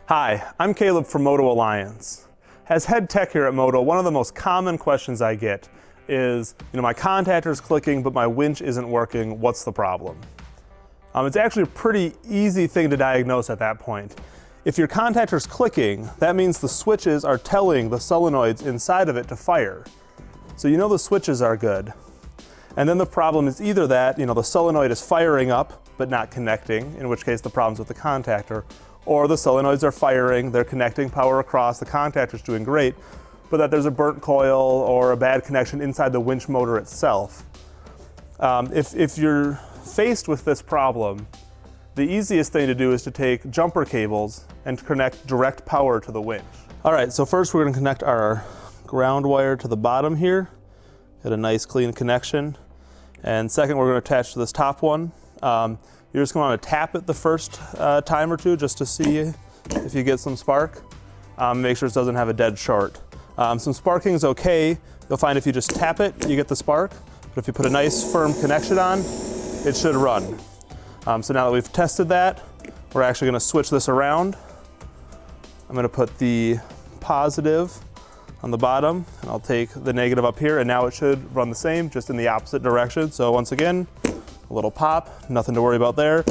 Hi, I'm Caleb from MotoAlliance. As head tech here at Moto, one of the most common questions I get is, my contactor's clicking, but my winch isn't working. What's the problem? It's actually a pretty easy thing to diagnose at that point. If your contactor's clicking, that means the switches are telling the solenoids inside of it to fire. So you know the switches are good. And then the problem is either that, the solenoid is firing up but not connecting, in which case the problem's with the contactor, or the solenoids are firing, they're connecting power across, the contactor's doing great, but that there's a burnt coil or a bad connection inside the winch motor itself. If you're faced with this problem, the easiest thing to do is to take jumper cables and connect direct power to the winch. All right, so first we're going to connect our ground wire to the bottom here, get a nice clean connection. And second, we're going to attach to this top one. You're just going to tap it the first time or two just to see if you get some spark. Make sure it doesn't have a dead short. Some sparking is okay. You'll find if you just tap it, you get the spark. But if you put a nice firm connection on, it should run. So now that we've tested that, we're actually going to switch this around. I'm going to put the positive on the bottom, and I'll take the negative up here, and now it should run the same, just in the opposite direction. So once again, a little pop, nothing to worry about there.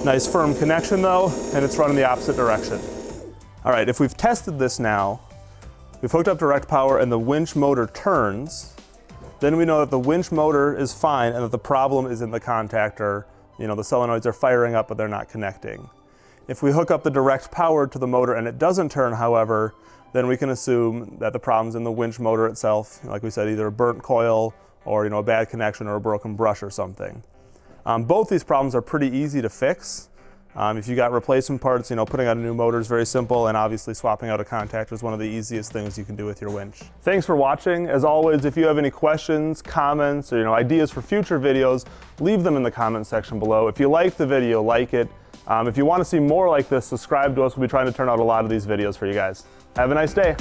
Nice firm connection though, and it's running the opposite direction. All right, if we've tested this now, we've hooked up direct power and the winch motor turns, then we know that the winch motor is fine and that the problem is in the contactor. The solenoids are firing up, but they're not connecting. If we hook up the direct power to the motor and it doesn't turn, however, then we can assume that the problem's in the winch motor itself. Like we said, either a burnt coil or a bad connection or a broken brush or something. Both these problems are pretty easy to fix. If you got replacement parts, putting out a new motor is very simple, and obviously swapping out a contactor is one of the easiest things you can do with your winch. Thanks for watching. As always, if you have any questions, comments, or ideas for future videos, leave them in the comment section below. If you liked the video, like it. If you want to see more like this, subscribe to us. We'll be trying to turn out a lot of these videos for you guys. Have a nice day.